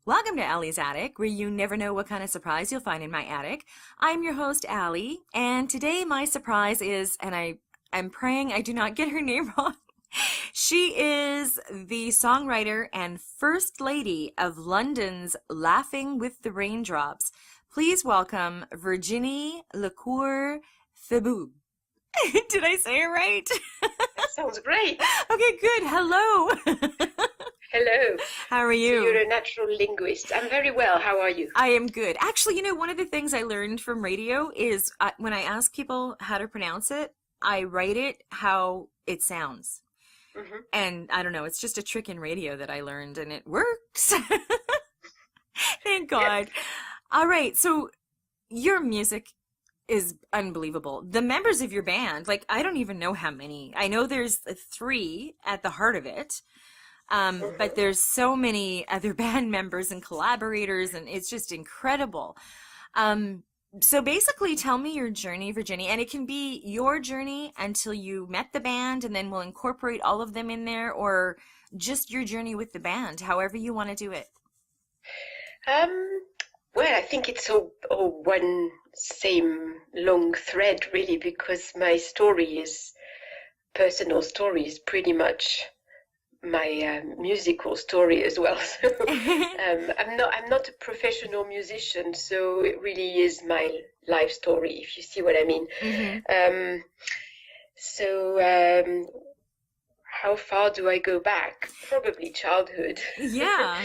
Welcome to Allie's Attic, where you never know what kind of surprise you'll find in my attic. I'm your host, Allie, and today my surprise is, and I'm praying I do not get her name wrong. She is the songwriter and first lady of London's Laughing with the Raindrops. Please welcome Virginie Lecour Thibault. Did I say it right? That sounds great. Okay, good. Hello. Hello. How are you? So you're a natural linguist. I'm very well. How are you? I am good. Actually, one of the things I learned from radio is when I ask people how to pronounce it, I write it how it sounds. Mm-hmm. And I don't know, it's just a trick in radio that I learned and it works. Thank God. Yep. All right. So your music is unbelievable. The members of your band, like, I don't even know how many. I know there's three at the heart of it. But there's so many other band members and collaborators, and it's just incredible. So basically, tell me your journey, Virginie, and it can be your journey until you met the band, and then we'll incorporate all of them in there, or just your journey with the band, however you want to do it. Well, I think it's all one same long thread, really, because my personal story is pretty much my musical story as well. So I'm not a professional musician, so it really is my life story, if you see what I mean. Mm-hmm. How far do I go back? Probably childhood. Yeah.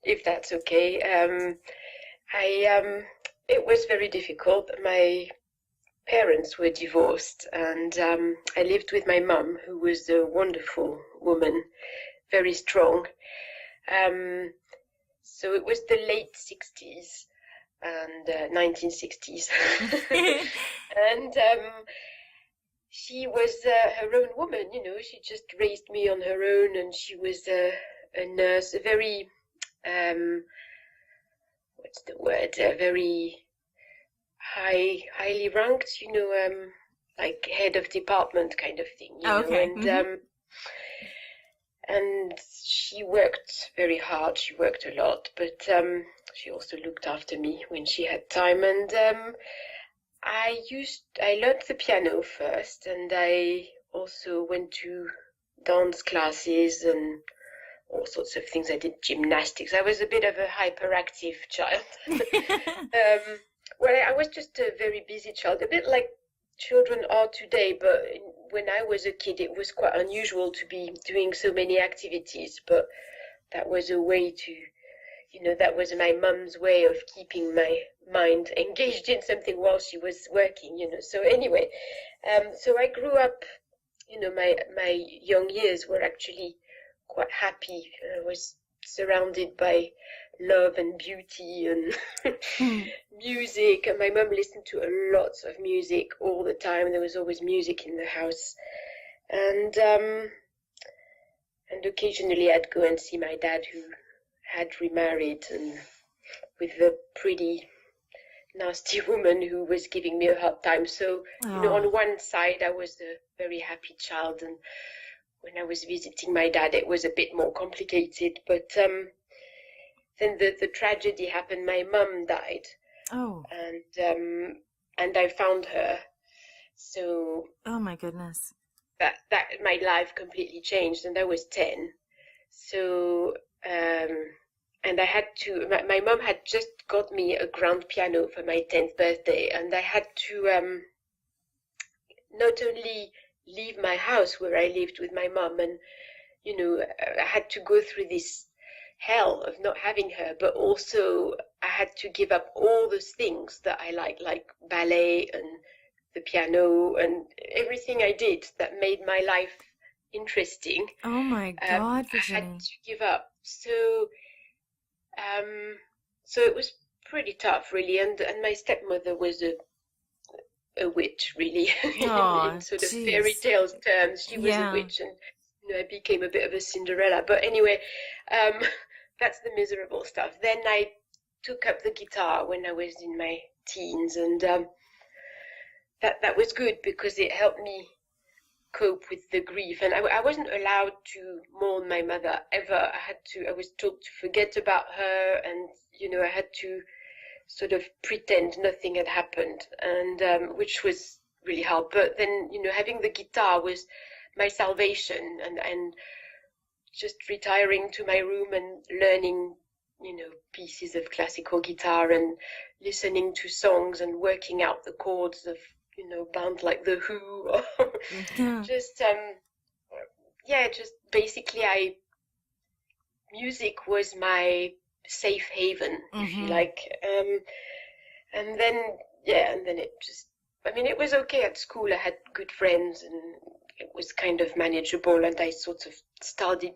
If that's okay. It was very difficult. My parents were divorced, and I lived with my mum, who was a wonderful woman, very strong. So it was the late 60s and 1960s. And she was her own woman, she just raised me on her own, and she was a nurse, a very, what's the word, very highly ranked, like head of department kind of thing, Okay. and Mm-hmm. And she worked very hard. She worked a lot, but she also looked after me when she had time. And I learned the piano first, and I also went to dance classes and all sorts of things. I did gymnastics. I was a bit of a hyperactive child. Well, I was just a very busy child, a bit like children are today, but when I was a kid, it was quite unusual to be doing so many activities, but that was a way to, that was my mum's way of keeping my mind engaged in something while she was working, So anyway, so I grew up, my young years were actually quite happy. I was surrounded by love and beauty and music, and my mum listened to lots of music all the time. There was always music in the house, and occasionally I'd go and see my dad, who had remarried, and with a pretty nasty woman who was giving me a hard time. So on one side I was a very happy child, and when I was visiting my dad it was a bit more complicated, but then the tragedy happened. My mum died. Oh. And I found her. So. Oh my goodness. That my life completely changed, and I was 10. So and I had to. My mum had just got me a grand piano for my 10th birthday, and I had to not only leave my house where I lived with my mum, and I had to go through this hell of not having her, but also I had to give up all those things that I like ballet and the piano and everything I did that made my life interesting. Oh my God, Virginie. I Virginie. had to give up. So it was pretty tough, really. And my stepmother was a witch, really. Oh, in sort of geez. fairy tales terms. She was a witch, and I became a bit of a Cinderella. But anyway, that's the miserable stuff. Then I took up the guitar when I was in my teens, and that was good because it helped me cope with the grief. And I wasn't allowed to mourn my mother ever. I was told to forget about her, and, I had to sort of pretend nothing had happened, and which was really hard. But then, having the guitar was my salvation, and just retiring to my room and learning, pieces of classical guitar and listening to songs and working out the chords of, bands like The Who, or Yeah. just basically music was my safe haven, if you like. And then it just, it was okay at school. I had good friends, and it was kind of manageable, and I sort of started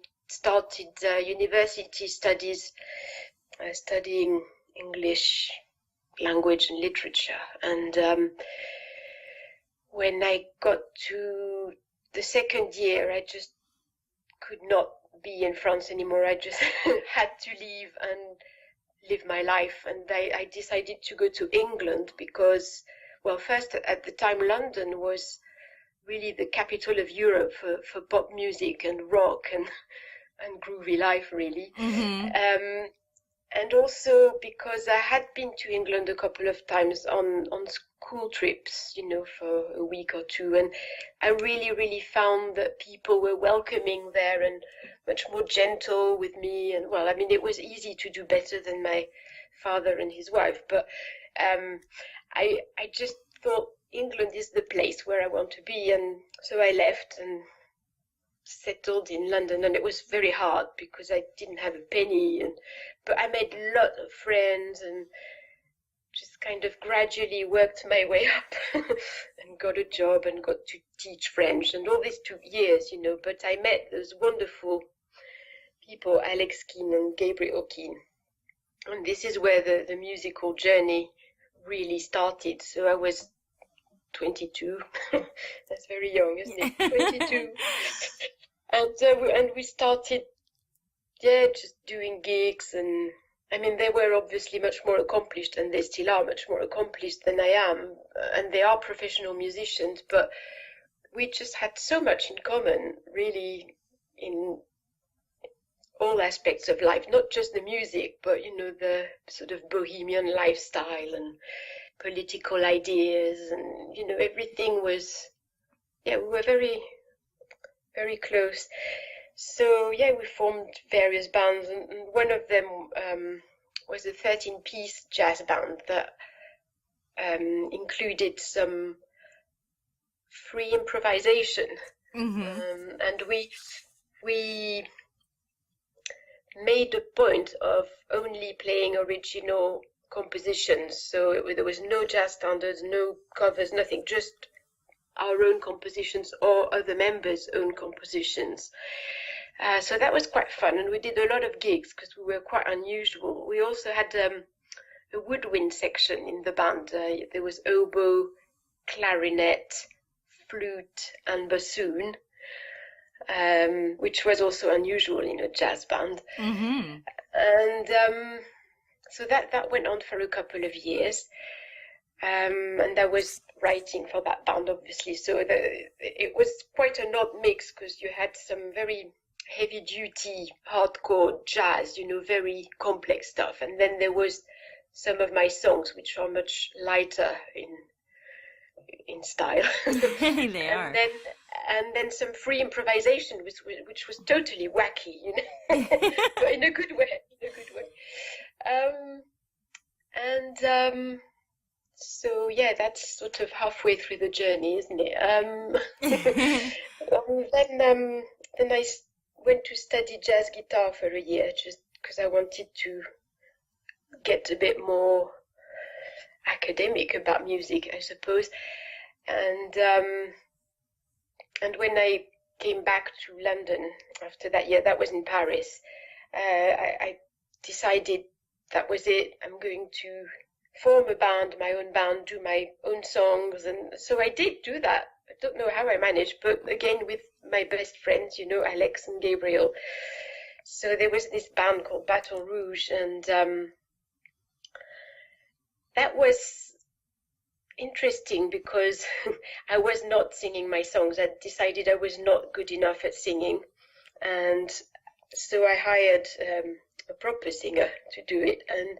university studies, studying English language and literature. And when I got to the second year, I just could not be in France anymore. I just had to leave and live my life. And I decided to go to England because, well, first, at the time, London was really the capital of Europe for pop music and rock and groovy life, really. And also because I had been to England a couple of times on school trips, for a week or two, and I really, really found that people were welcoming there and much more gentle with me. And, well, it was easy to do better than my father and his wife, but I just thought England is the place where I want to be, and so I left and settled in London. And it was very hard because I didn't have a penny, but I made a lot of friends and just kind of gradually worked my way up and got a job and got to teach French, and all this took years, but I met those wonderful people, Alex Keane and Gabriel Keane, and this is where the musical journey really started. So I was 22. That's very young, isn't it? 22. And we started, just doing gigs, and they were obviously much more accomplished, and they still are much more accomplished than I am, and they are professional musicians, but we just had so much in common, really, in all aspects of life, not just the music, but, the sort of bohemian lifestyle and political ideas, and, everything was, we were very, very close. So, we formed various bands, and one of them was a 13-piece jazz band that included some free improvisation. And we made a point of only playing original compositions. So there was no jazz standards, no covers, nothing, just our own compositions or other members' own compositions. So that was quite fun, and we did a lot of gigs because we were quite unusual. We also had a woodwind section in the band. There was oboe, clarinet, flute, and bassoon, which was also unusual in a jazz band. And so that went on for a couple of years. And I was writing for that band, obviously. So it was quite an odd mix because you had some very heavy-duty, hardcore jazz, very complex stuff. And then there was some of my songs, which are much lighter in style. They are. And then some free improvisation, which was totally wacky, but in a good way. So that's sort of halfway through the journey, isn't it? Then I went to study jazz guitar for a year, just because I wanted to get a bit more academic about music, I suppose. And when I came back to London after that year, that was in Paris, I decided that was it. I'm going to form a band, my own band, do my own songs. And so I did do that. I don't know how I managed, but again, with my best friends, Alex and Gabriel. So there was this band called Baton Rouge, and that was interesting because I was not singing my songs. I decided I was not good enough at singing, and so I hired a proper singer to do it. And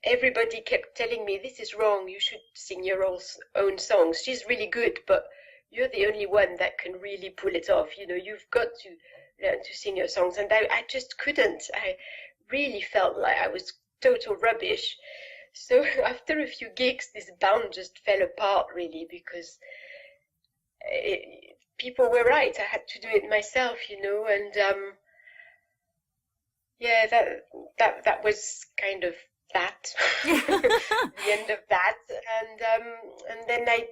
everybody kept telling me, this is wrong, you should sing your own songs. She's really good, but you're the only one that can really pull it off. You've got to learn to sing your songs. And I just couldn't. I really felt like I was total rubbish. So after a few gigs, this band just fell apart, really, because people were right. I had to do it myself, and yeah, that was kind of that, the end of that. And then I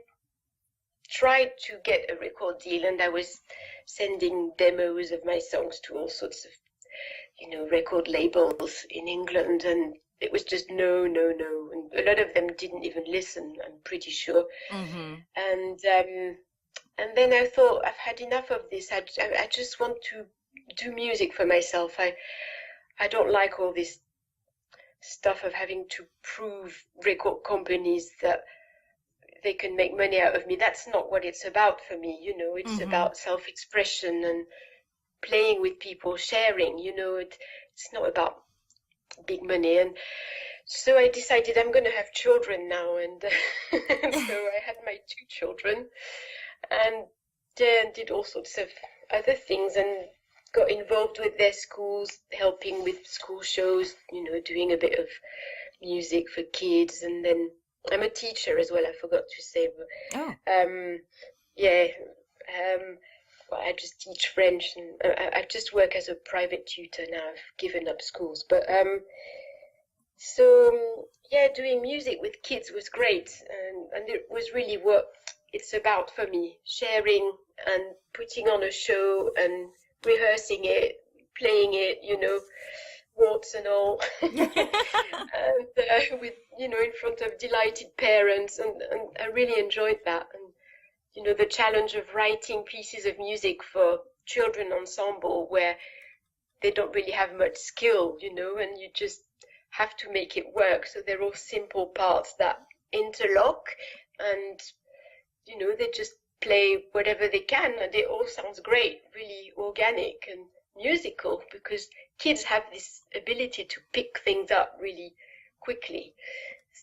tried to get a record deal, and I was sending demos of my songs to all sorts of, record labels in England, and it was just no. And a lot of them didn't even listen, I'm pretty sure. Mm-hmm. And then I thought, I've had enough of this. I just want to do music for myself. I don't like all this stuff of having to prove record companies that they can make money out of me. That's not what it's about for me. It's Mm-hmm. about self-expression and playing with people, sharing. It's not about big money. And so I decided I'm going to have children now, and so I had my 2 children, and did all sorts of other things, and got involved with their schools, helping with school shows, doing a bit of music for kids. And then I'm a teacher as well, I forgot to say. But, yeah, well, I just teach French, and I just work as a private tutor now. I've given up schools. But so, yeah, doing music with kids was great, and it was really what it's about for me, sharing and putting on a show and rehearsing it, playing it, warts and all, and with, in front of delighted parents, and I really enjoyed that. And, the challenge of writing pieces of music for children ensemble where they don't really have much skill, and you just have to make it work. So they're all simple parts that interlock, and, they just play whatever they can, and it all sounds great, really organic and musical, because kids have this ability to pick things up really quickly.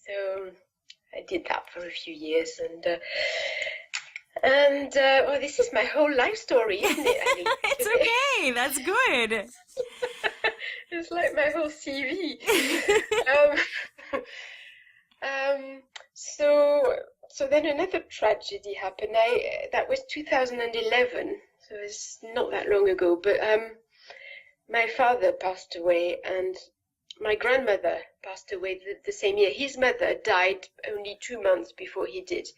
So I did that for a few years, and well, this is my whole life story, isn't it, Ali? It's okay. That's good. It's like my whole CV. So then another tragedy happened. That was 2011, so it's not that long ago. But my father passed away, and my grandmother passed away the same year. His mother died only 2 months before he did.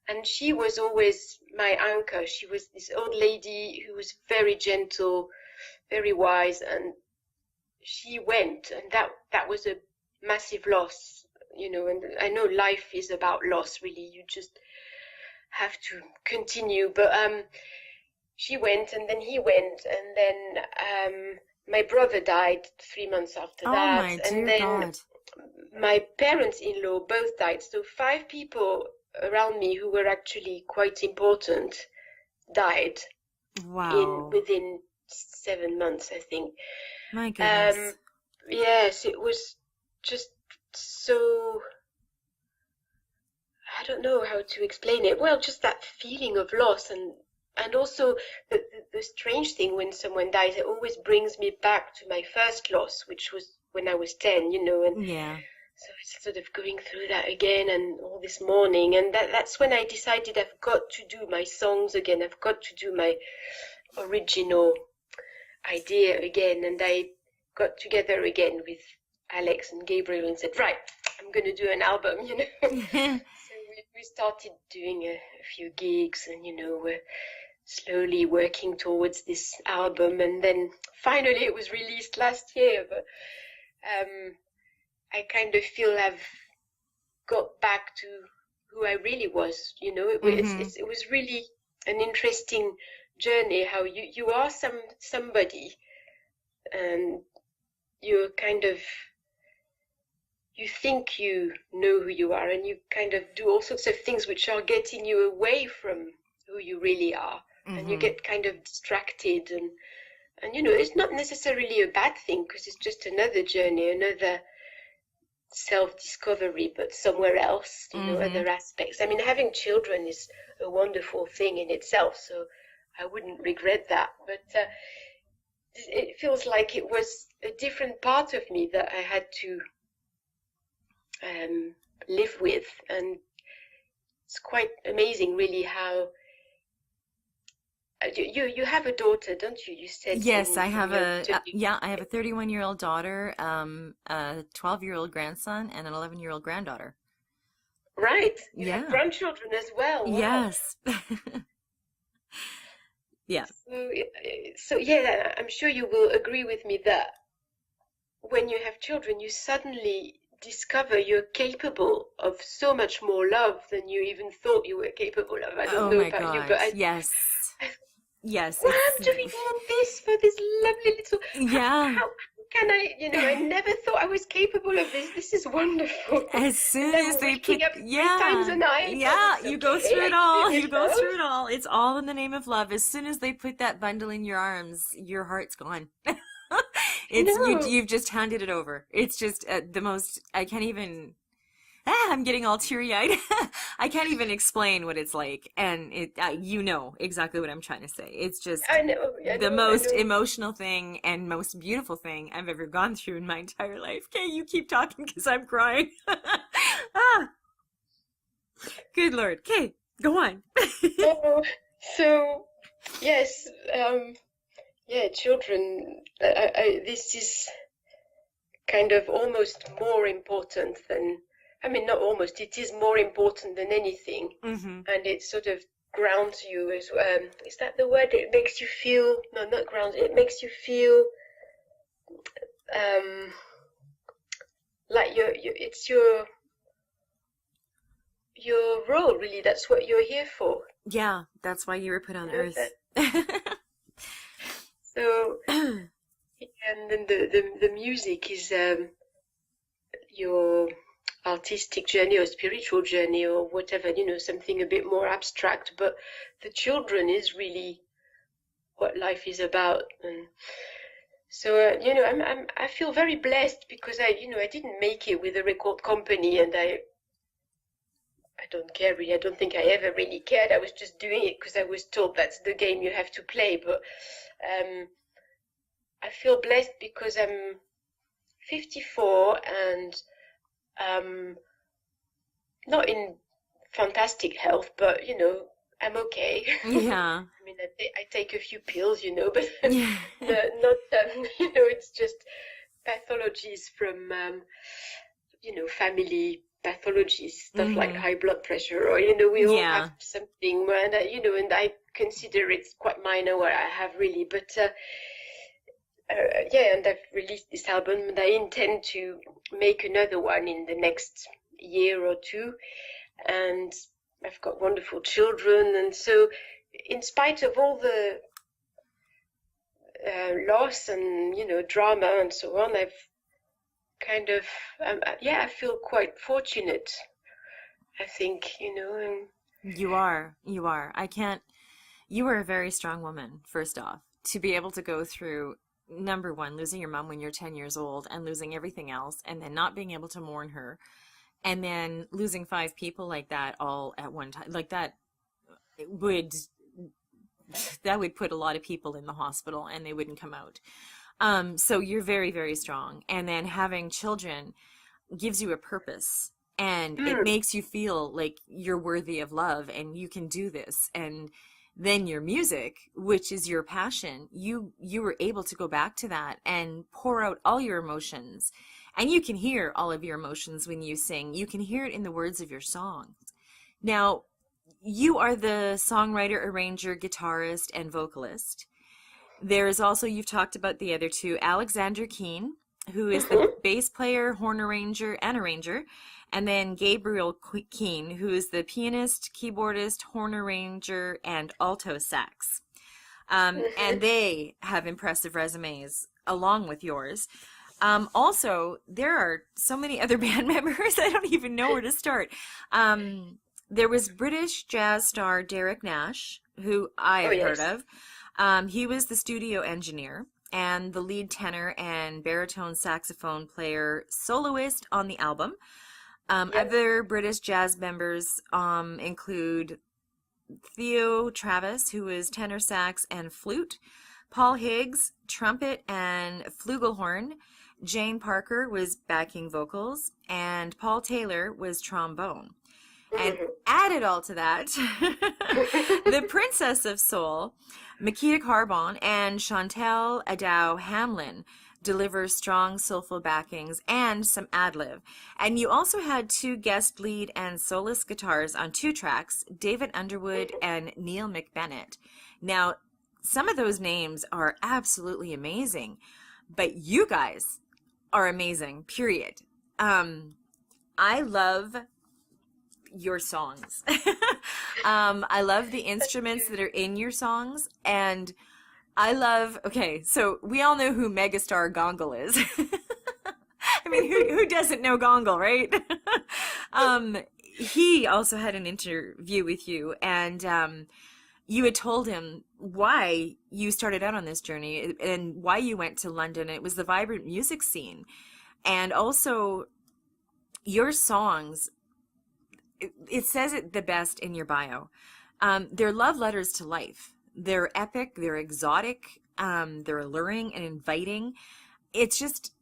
And she was always my anchor. She was this old lady who was very gentle, very wise, and she went, and that was a massive loss, and I know life is about loss, really. You just have to continue. But she went, and then he went, and then my brother died 3 months after that. My dear and then God. my parents-in-law both died. So 5 people around me who were actually quite important died Wow. within 7 months, I think. My goodness. Yes, it was just so, I don't know how to explain it. Well, just that feeling of loss, and also the strange thing when someone dies, it always brings me back to my first loss, which was when I was 10, and Yeah. so it's sort of going through that again, and all this mourning, and that's when I decided I've got to do my songs again. I've got to do my original idea again, and I got together again with Alex and Gabriel and said, right, I'm going to do an album, So we started doing a few gigs, and, we're slowly working towards this album, and then finally it was released last year. But I kind of feel I've got back to who I really was, It was really an interesting journey, how you are somebody, and you're kind of you think you know who you are, and you kind of do all sorts of things which are getting you away from who you really are, and you Mm-hmm. get kind of distracted, and it's not necessarily a bad thing because it's just another journey, another self-discovery, but somewhere else, Mm-hmm. other aspects. I mean, having children is a wonderful thing in itself, so I wouldn't regret that, but it feels like it was a different part of me that I had to live with, and it's quite amazing, really, how you have a daughter, don't you? You said Yes, I in have your a interview, yeah, I have a 31-year-old daughter, a 12-year-old grandson, and an 11-year-old granddaughter. right? You have Yeah. grandchildren as well. Wow. Yes. Yeah. So yeah, I'm sure you will agree with me that when you have children, you suddenly discover you're capable of so much more love than you even thought you were capable of. I don't Oh know my about you, but God. Yes. I Yes, well, it's I'm doing all this for this lovely little. yeah. How can I? I never thought I was capable of this. This is wonderful. As And soon as I'm they waking put, up 3 times a yeah, night, but yeah, it's you go okay. through I it keep all. it You with go love. through it all. It's all in the name of love. As soon as they put that bundle in your arms, your heart's gone. It's you. No, You've just handed it over. It's just the most. I can't even. I'm getting all teary-eyed. I can't even explain what it's like, and you know exactly what I'm trying to say. It's just I know, I the know, I most know. emotional thing and most beautiful thing I've ever gone through in my entire life. Okay, you keep talking because I'm crying. Ah, good Lord. Okay, go on. Oh, so yes, yeah, children. This is kind of almost more important than, I mean, not almost, it is more important than anything. Hmm. And it sort of grounds you as is that the word? It makes you feel, no, not grounds, it makes you feel um, like it's your role, really. That's what you're here for. Yeah, that's why you were put on That, Earth. so, and then the music is your artistic journey or spiritual journey or whatever, something a bit more abstract, but the children is really what life is about. And so I feel very blessed because I didn't make it with a record company, and I don't care really. I don't think I ever really cared. I was just doing it because I was told that's the game you have to play. But um, I feel blessed because I'm 54 and um, not in fantastic health, but I'm okay. Yeah. I mean, I take a few pills, but Yeah. not it's just pathologies from family pathologies, stuff like Hmm. high blood pressure, or we all have Yeah. something, and and I consider it's quite minor what I have really, but yeah, and I've released this album, and I intend to make another one in the next year or two, and I've got wonderful children, and so in spite of all the loss and drama and so on, I've kind of yeah, I feel quite fortunate. I think You are. You are. I can't. You are a very strong woman, first off, to be able to go through number one, losing your mom when you're 10 years old and losing everything else, and then not being able to mourn her, and then losing five people like that all at one time. Like would that would put a lot of people in the hospital and they wouldn't come out. So you're very, very strong. And then having children gives you a purpose and it mm, makes you feel like you're worthy of love and you can do this. And then your music, which is your passion, you were able to go back to that and pour out all your emotions. And you can hear all of your emotions when you sing. You can hear it in the words of your songs. Now, you are the songwriter, arranger, guitarist, and vocalist. There is also, you've talked about the other two, Alexander Keane, who is the mhm, bass player, horn arranger, and arranger, and then Gabriel Keane, who is the pianist, keyboardist, horn arranger, and alto sax. And mhm. they have impressive resumes along with yours. Also, there are so many other band members, I don't even know where to start. There was British jazz star Derek Nash, who I Oh, had heard yes. of. He was the studio engineer and the lead tenor and baritone saxophone player soloist on the album. Yep. Other British jazz members include Theo Travis, who is tenor sax and flute, Paul Higgs, trumpet and flugelhorn, Jane Parker was backing vocals, and Paul Taylor was trombone. And Mhm. added all to that, the Princess of Soul, Makita Carbon, and Chantel Adow Hamlin deliver strong, soulful backings and some ad-lib. And you also had two guest lead and soloist guitars on two tracks, David Underwood and Neil McBennett. Now, some of those names are absolutely amazing, but you guys are amazing, period. I love your songs. I love the Thank instruments you. that are in your songs, and I love, okay, so we all know who megastar Gongle is. I mean, who doesn't know Gongle, right? um, he also had an interview with you, and you had told him why you started out on this journey and why you went to London. It was the vibrant music scene. And also, your songs, it says it the best in your bio. They're love letters to life. They're epic, they're exotic, they're alluring and inviting. It's just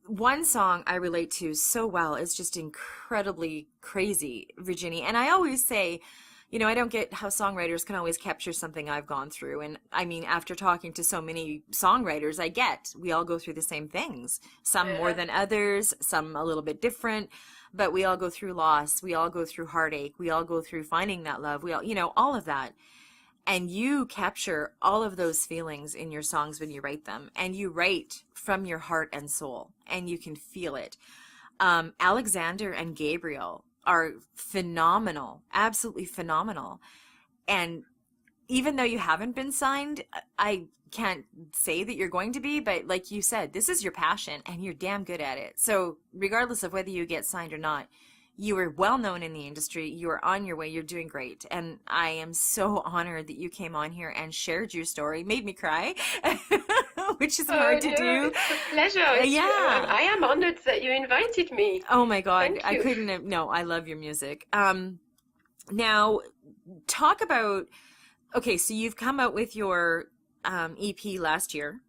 one song I relate to so well. It's just incredibly crazy, Virginie. And I always say, I don't get how songwriters can always capture something I've gone through. And I mean, after talking to so many songwriters, I get we all go through the same things, some more Uh-huh. than others, some a little bit different, but we all go through loss. We all go through heartache. We all go through finding that love. We all, all of that. And you capture all of those feelings in your songs when you write them. And you write from your heart and soul, and you can feel it. Alexander and Gabriel are phenomenal, absolutely phenomenal. And even though you haven't been signed, I can't say that you're going to be, but like you said, this is your passion and you're damn good at it. So regardless of whether you get signed or not, you are well known in the industry. You are on your way. You're doing great. And I am so honored that you came on here and shared your story. Made me cry, which is Oh hard to no, do. it's a pleasure. Yeah. I am honored that you invited me. Oh my God. Thank I you. couldn't have, no, I love your music. Now talk about, okay, so you've come out with your EP last year,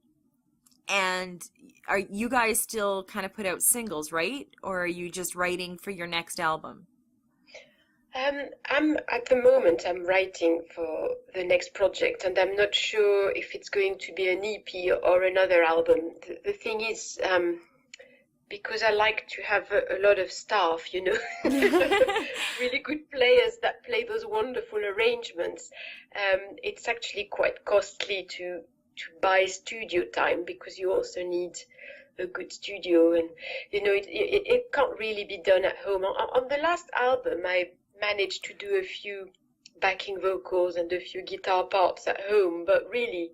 and are you guys still kind of put out singles, right? Or are you just writing for your next album? I'm at the moment I'm writing for the next project, and I'm not sure if it's going to be an EP or another album. The thing is, because I like to have a lot of staff, really good players that play those wonderful arrangements. It's actually quite costly to buy studio time because you also need a good studio, and it can't really be done at home. On the last album, I managed to do a few backing vocals and a few guitar parts at home, but really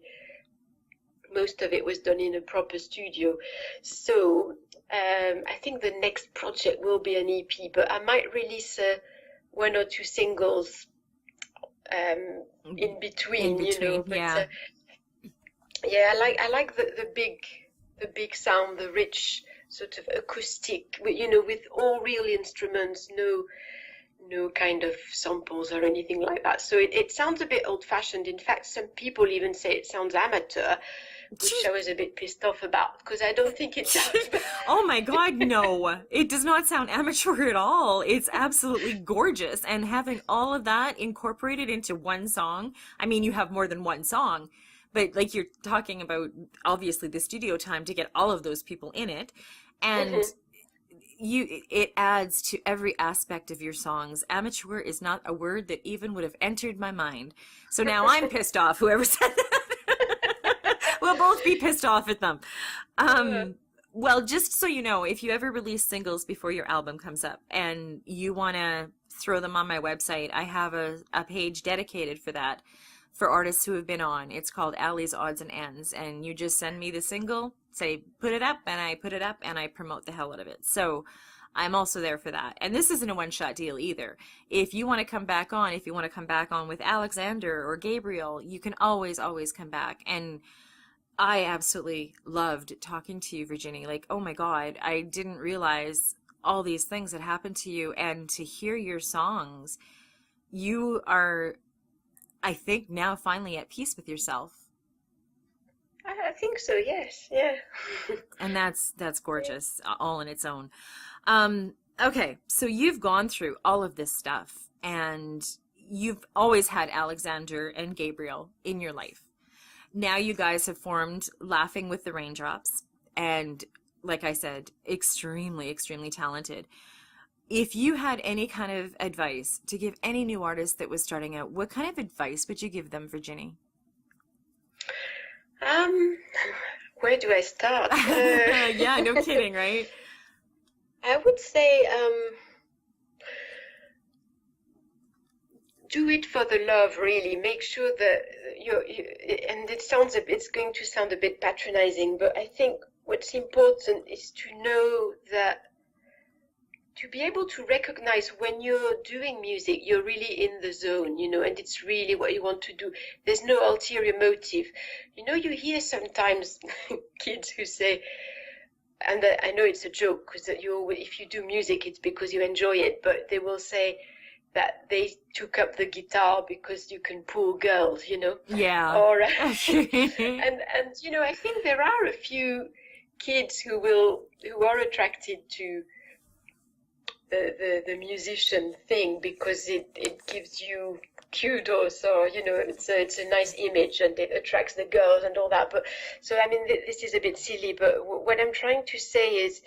most of it was done in a proper studio. So I think the next project will be an EP, but I might release one or two singles in In between, between, But yeah. yeah, I like the big sound, the rich sort of acoustic, with all real instruments, no kind of samples or anything like that. So it sounds a bit old-fashioned. In fact, some people even say it sounds amateur, which I was a bit pissed off about because I don't think it does. Oh my God, no. It does not sound amateur at all. It's absolutely gorgeous. And having all of that incorporated into one song, I mean, you have more than one song, but like you're talking about, obviously, the studio time to get all of those people in it. And Mhm. it adds to every aspect of your songs. Amateur is not a word that even would have entered my mind. So now I'm pissed off, whoever said that. We'll both be pissed off at them. Uh, Well, just so you know, if you ever release singles before your album comes up and you want to throw them on my website, I have a page dedicated for that for artists who have been on. It's called Allie's Odds and Ends, and you just send me the single, say put it up, and I put it up and I promote the hell out of it. So I'm also there for that. And this isn't a one-shot deal either. If you want to come back on, if you want to come back on with Alexander or Gabriel, you can always come back. And I absolutely loved talking to you, Virginie. Like, oh my God, I didn't realize all these things that happened to you. And to hear your songs, you are, I think, now finally at peace with yourself. I think so, yes, yeah. And that's gorgeous, all in its own. Okay, so you've gone through all of this stuff, and you've always had Alexander and Gabriel in your life. Now you guys have formed Laughing with the Raindrops, and like I said, extremely, extremely talented. If you had any kind of advice to give any new artist that was starting out, what kind of advice would you give them, Virginie? Where do I start? Yeah, no kidding, right? I would say do it for the love, really. Make sure that and it's going to sound a bit patronizing, but I think what's important is to know that, to be able to recognize when you're doing music, you're really in the zone, and it's really what you want to do. There's no ulterior motive. You hear sometimes kids who say, and I know it's a joke, because if you do music, it's because you enjoy it, but they will say that they took up the guitar because you can pull girls, Yeah. Or and I think there are a few kids who are attracted to the musician thing because it gives you kudos, or it's a nice image and it attracts the girls and all that. But so I mean, this is a bit silly, but what I'm trying to say is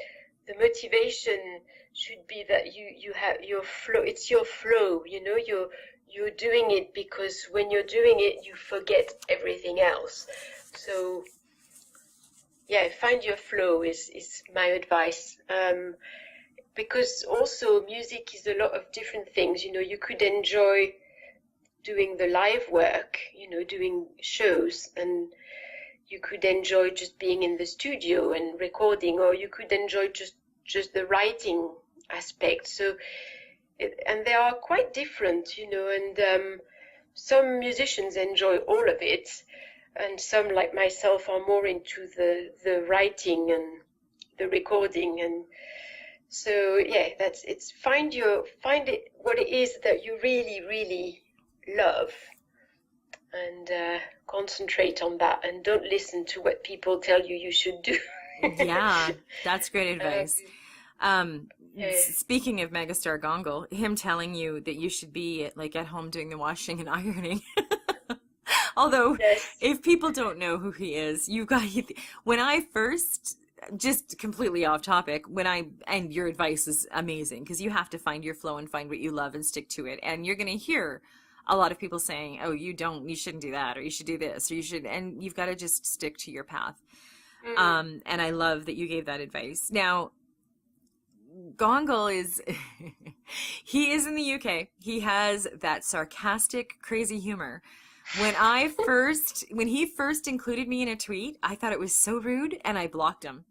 the motivation should be that you have your flow. It's your flow, you're doing it because when you're doing it you forget everything else. So yeah, find your flow is my advice. Because also music is a lot of different things. You could enjoy doing the live work, doing shows, and you could enjoy just being in the studio and recording, or you could enjoy just the writing aspect. So, and they are quite different, and some musicians enjoy all of it, and some, like myself, are more into the writing and the recording. And so yeah, find it what it is that you really, really love, and concentrate on that, and don't listen to what people tell you should do. Yeah, that's great advice. Yeah. Speaking of megastar Gongal, him telling you that you should be at home doing the washing and ironing. Although, Yes. if people don't know who he is, when I first, just completely off topic, and your advice is amazing, because you have to find your flow and find what you love and stick to it. And you're going to hear a lot of people saying, oh, you shouldn't do that, or you should do this, or and you've got to just stick to your path. Mm-hmm. And I love that you gave that advice. Now, Gongal he is in the UK. He has that sarcastic, crazy humor. When he first included me in a tweet, I thought it was so rude, and I blocked him.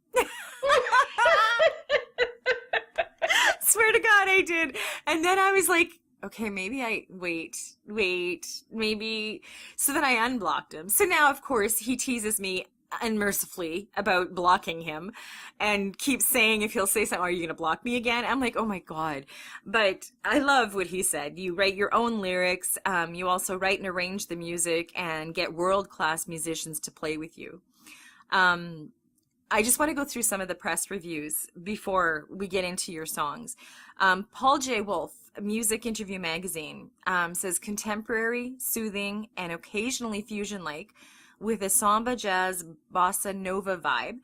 Swear to God, I did. And then I was like, okay, maybe maybe. So then I unblocked him. So now, of course, he teases me unmercifully about blocking him and keeps saying, if he'll say something, are you going to block me again? I'm like, oh my God. But I love what he said. You write your own lyrics. You also write and arrange the music and get world-class musicians to play with you. I just want to go through some of the press reviews before we get into your songs. Paul J. Wolf, Music Interview Magazine, says contemporary, soothing, and occasionally fusion-like, with a samba, jazz, bossa nova vibe,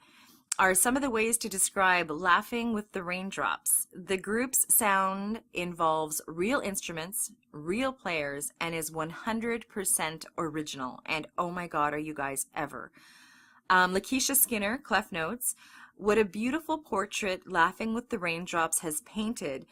are some of the ways to describe Laughing with the Raindrops. The group's sound involves real instruments, real players, and is 100% original. And oh my God, are you guys ever. Lakeisha Skinner, Clef Notes, what a beautiful portrait Laughing with the Raindrops has painted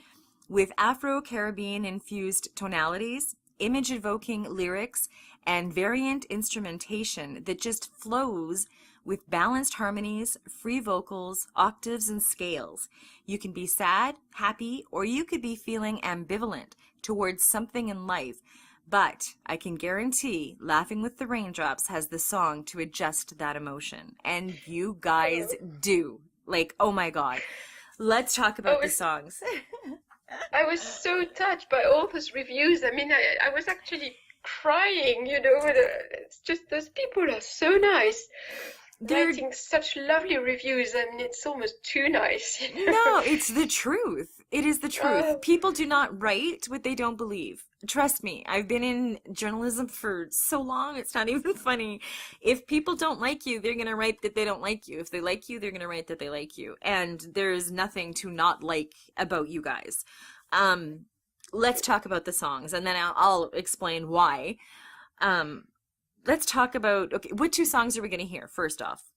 with Afro-Caribbean infused tonalities, image-evoking lyrics and variant instrumentation that just flows with balanced harmonies, free vocals, octaves, and scales. You can be sad, happy, or you could be feeling ambivalent towards something in life. But I can guarantee Laughing with the Raindrops has the song to adjust that emotion. And you guys do. Like, oh my God. Let's talk about the songs. I was so touched by all those reviews. I mean, I was actually crying, you know. It's just those people are so nice. They're writing such lovely reviews. I mean, it's almost too nice. You know? No, it's the truth. It is the truth. People do not write what they don't believe. Trust me, I've been in journalism for so long, it's not even funny. If people don't like you, they're going to write that they don't like you. If they like you, they're going to write that they like you. And there's nothing to not like about you guys. Let's talk about the songs, and then I'll explain why. Let's talk about, okay, what two songs are we going to hear, first off?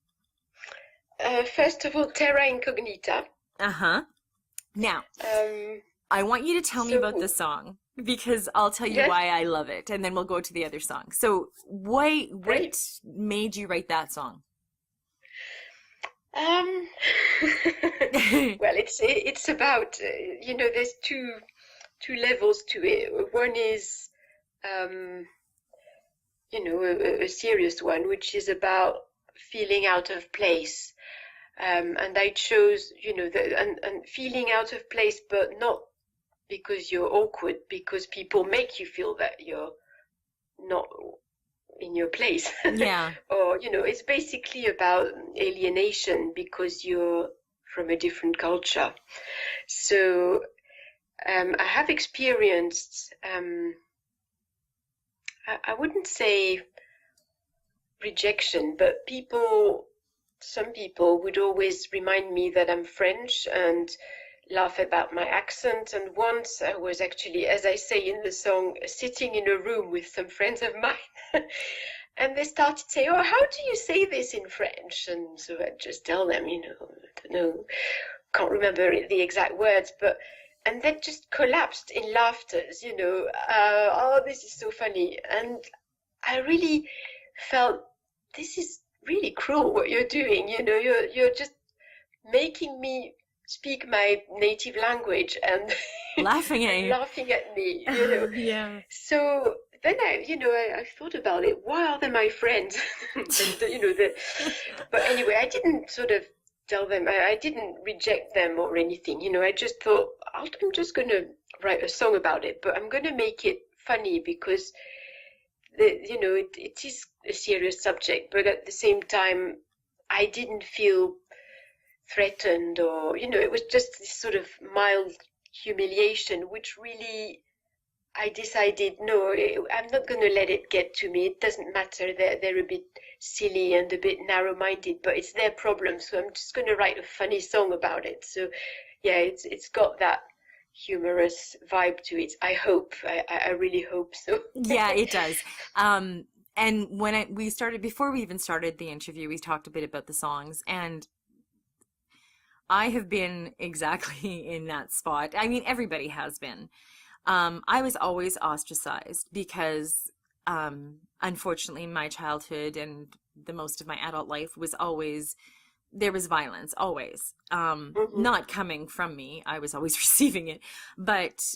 First of all, Terra Incognita. Uh-huh. Now, I want you to tell me about the song, because I'll tell you why I love it, and then we'll go to the other song. So, what made you write that song? Well, it's about, you know, there's two levels to it. One is, you know, a serious one, which is about feeling out of place. And I chose, you know, and feeling out of place, but not because you're awkward, because people make you feel that you're not in your place. Yeah. Or, you know, it's basically about alienation because you're from a different culture. So I have experienced, I wouldn't say rejection, but some people would always remind me that I'm French and laugh about my accent. And once I was actually, as I say in the song, sitting in a room with some friends of mine, and they started saying, "Oh, how do you say this in French?" And so I just tell them, you know, I don't know, can't remember the exact words, and then just collapsed in laughters, you know. Oh, this is so funny. And I really felt, this is really cruel what you're doing, you know. You're just making me speak my native language and laughing at you. Laughing at me, you know. Yeah. So then I thought about it. Why are they my friends? And, you know, but anyway, I didn't sort of tell them, I didn't reject them or anything, you know. I just thought, I'm just going to write a song about it, but I'm going to make it funny because, you know, it is a serious subject, but at the same time, I didn't feel threatened or, you know, it was just this sort of mild humiliation, which really, I decided, no, I'm not going to let it get to me. It doesn't matter. They're a bit silly and a bit narrow-minded, but it's their problem. So I'm just going to write a funny song about it. So yeah, it's got that humorous vibe to it. I hope. I really hope so. Yeah, it does. And when before we even started the interview, we talked a bit about the songs, and I have been exactly in that spot. I mean, everybody has been. I was always ostracized because, unfortunately, my childhood and the most of my adult life was always, there was violence, always. Not coming from me. I was always receiving it. But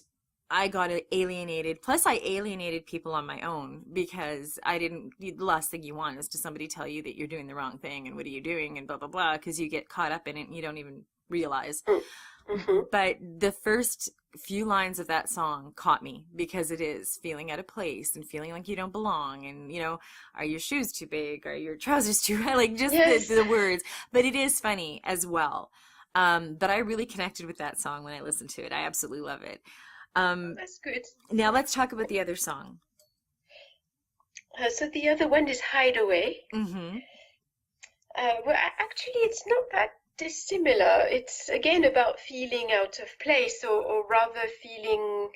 I got alienated. Plus, I alienated people on my own because the last thing you want is to somebody tell you that you're doing the wrong thing and what are you doing and blah, blah, blah, because you get caught up in it and you don't even realize. But the first few lines of that song caught me because it is feeling out of place and feeling like you don't belong, and, you know, are your shoes too big, are your trousers too high, like just the words. But it is funny as well. But I really connected with that song when I listened to it. I absolutely love it. That's good. Now let's talk about the other song. So the other one is Hideaway. Mm-hmm. Well, actually, it's not that dissimilar. It's again about feeling out of place, or rather feeling.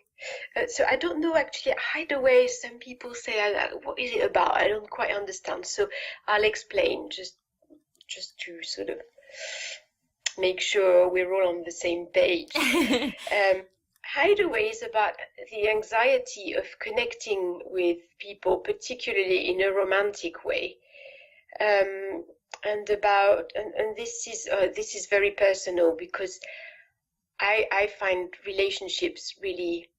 So I don't know actually. Hideaway. Some people say, "What is it about?" I don't quite understand. So I'll explain just to sort of make sure we're all on the same page. Hideaway is about the anxiety of connecting with people, particularly in a romantic way. And this is very personal because I find relationships really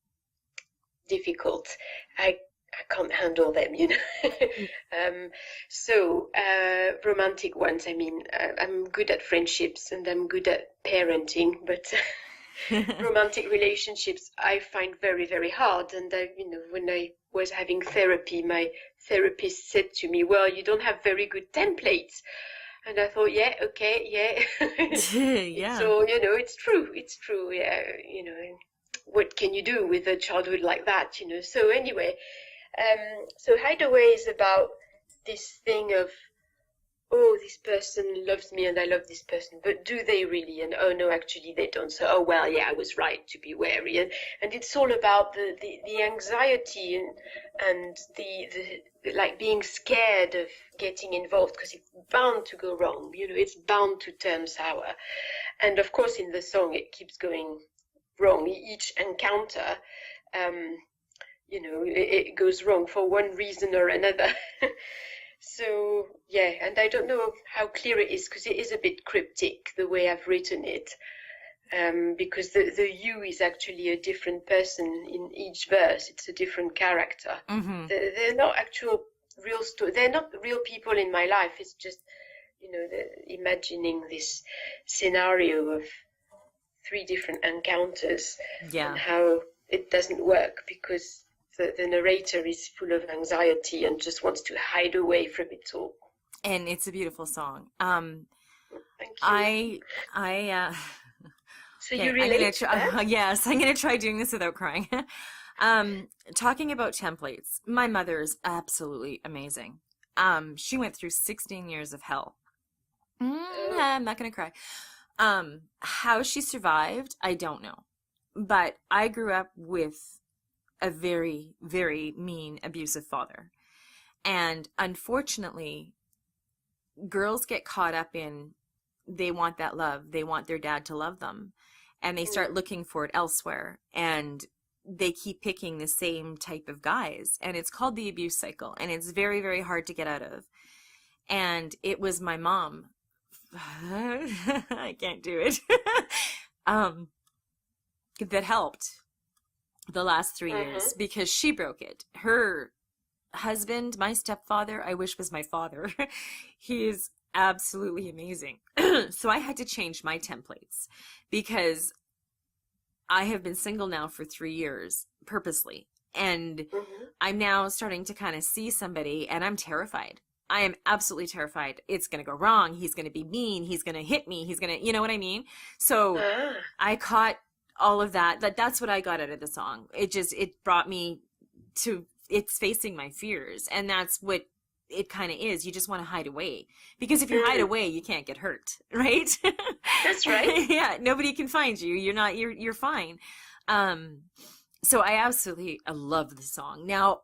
difficult. I can't handle them, you know. Romantic ones, I mean, I'm good at friendships and I'm good at parenting, but romantic relationships I find very, very hard. And when I was having therapy, my therapist said to me, "Well, you don't have very good templates." And I thought, yeah, okay, yeah. Yeah. So, it's true. It's true. Yeah, what can you do with a childhood like that, So anyway, so Hideaway is about this thing of, oh, this person loves me and I love this person, but do they really? And oh no, actually they don't. So, oh well, yeah, I was right to be wary. And it's all about the anxiety and the like being scared of getting involved because it's bound to go wrong. It's bound to turn sour. And of course, in the song, it keeps going wrong. Each encounter, it goes wrong for one reason or another. So, yeah, and I don't know how clear it is because it is a bit cryptic the way I've written it, because the you is actually a different person in each verse. It's a different character. Mm-hmm. They're not actual real story. They're not real people in my life. It's just, imagining this scenario of 3 different encounters and how it doesn't work because the narrator is full of anxiety and just wants to hide away from it all. And it's a beautiful song. Thank you. So you relate to that? Yes, I'm going to try doing this without crying. Talking about templates, my mother is absolutely amazing. She went through 16 years of hell. I'm not going to cry. How she survived, I don't know. But I grew up with a very, very mean, abusive father. And unfortunately, girls get caught up in, they want that love. They want their dad to love them. And they start looking for it elsewhere. And they keep picking the same type of guys. And it's called the abuse cycle. And it's very, very hard to get out of. And it was my mom. I can't do it. That helped the last 3 years because she broke it. Her husband, my stepfather, I wish was my father. He's absolutely amazing. So I had to change my templates because I have been single now for 3 years purposely. And I'm now starting to kind of see somebody and I'm terrified. I am absolutely terrified. It's going to go wrong. He's going to be mean. He's going to hit me. He's going to, you know what I mean? So I caught all of that. That's what I got out of the song. It brought me to, it's facing my fears. And that's what it kind of is. You just want to hide away because if you hide away, you can't get hurt, right? That's right. Yeah. Nobody can find you. You're fine. So I love the song. Now,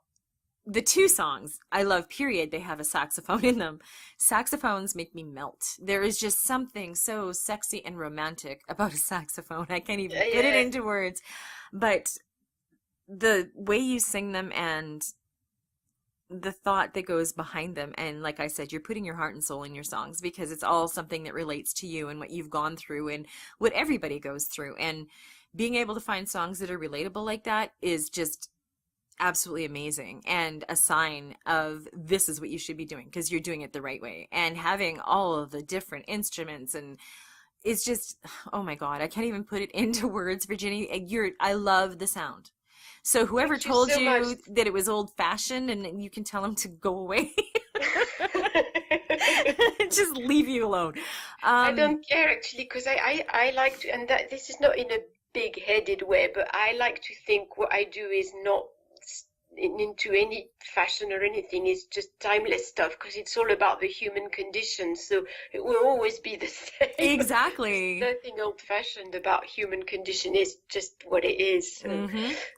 the 2 songs I love, period, they have a saxophone in them. Saxophones make me melt. There is just something so sexy and romantic about a saxophone. I can't even put it into words. But the way you sing them and the thought that goes behind them, and like I said, you're putting your heart and soul in your songs because it's all something that relates to you and what you've gone through and what everybody goes through. And being able to find songs that are relatable like that is just absolutely amazing and a sign of this is what you should be doing because you're doing it the right way. And having all of the different instruments, and it's just, oh my God, I can't even put it into words, Virginie. I love the sound. So whoever told you that it was old fashioned, and you can tell them to go away. Just leave you alone. I don't care actually because I like to, and this is not in a big headed way, but I like to think what I do is not into any fashion or anything. Is just timeless stuff because it's all about the human condition, so it will always be the same. Exactly. There's nothing old-fashioned about human condition. It's just what it is. So,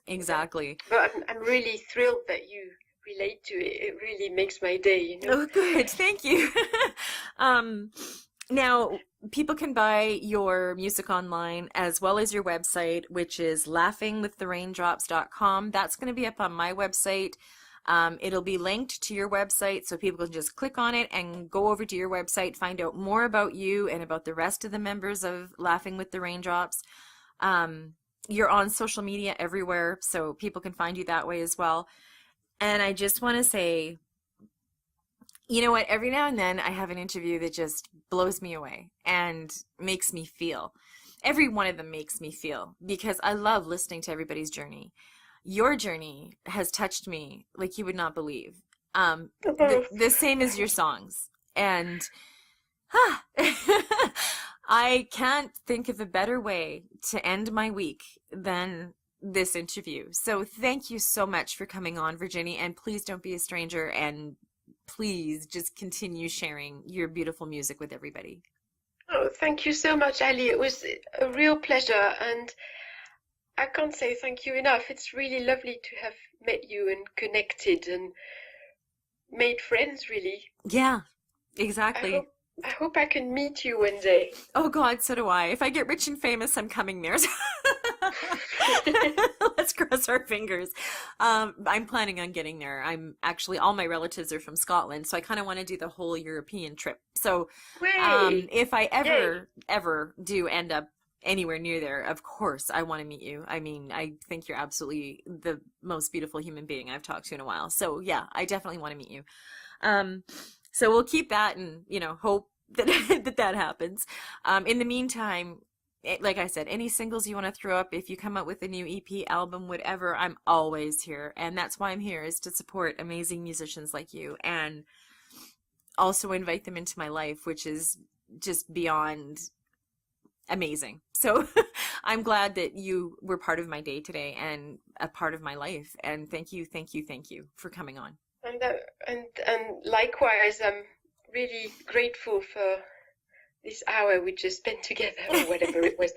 exactly. But I'm really thrilled that you relate to it. It really makes my day, Oh, good. Thank you. Now, people can buy your music online as well as your website, which is laughingwiththeraindrops.com. That's going to be up on my website. It'll be linked to your website, so people can just click on it and go over to your website, find out more about you and about the rest of the members of Laughing with the Raindrops. You're on social media everywhere, so people can find you that way as well. And I just want to say, you know what? Every now and then I have an interview that just blows me away and makes me feel. Every one of them makes me feel because I love listening to everybody's journey. Your journey has touched me like you would not believe. The same as your songs. And I can't think of a better way to end my week than this interview. So thank you so much for coming on, Virginie, and please don't be a stranger and please just continue sharing your beautiful music with everybody. Oh, thank you so much, Ali. It was a real pleasure, and I can't say thank you enough. It's really lovely to have met you and connected and made friends, really. Yeah, I exactly. hope I hope I can meet you one day. Oh God, so do I. If I get rich and famous, I'm coming there. Let's cross our fingers. I'm planning on getting there. I'm actually, all my relatives are from Scotland, so I kind of want to do the whole European trip. So, Way! if I Yay! ever do end up anywhere near there, of course, I want to meet you. I mean, I think you're absolutely the most beautiful human being I've talked to in a while. So, yeah, I definitely want to meet you. Um, so we'll keep that and, hope that that happens. In the meantime, like I said, any singles you want to throw up, if you come up with a new EP, album, whatever, I'm always here. And that's why I'm here, is to support amazing musicians like you and also invite them into my life, which is just beyond amazing. So I'm glad that you were part of my day today and a part of my life. And thank you, thank you, thank you for coming on. And likewise, I'm really grateful for this hour we just spent together, or whatever it was.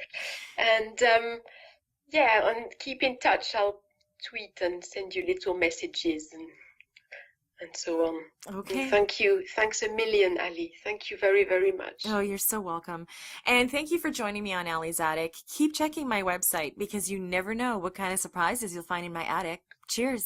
And yeah, and keep in touch. I'll tweet and send you little messages and so on. And Okay. thank you. Thanks a million, Ali. Thank you very, very much. Oh, you're so welcome. And thank you for joining me on Allie's Attic. Keep checking my website because you never know what kind of surprises you'll find in my attic. Cheers.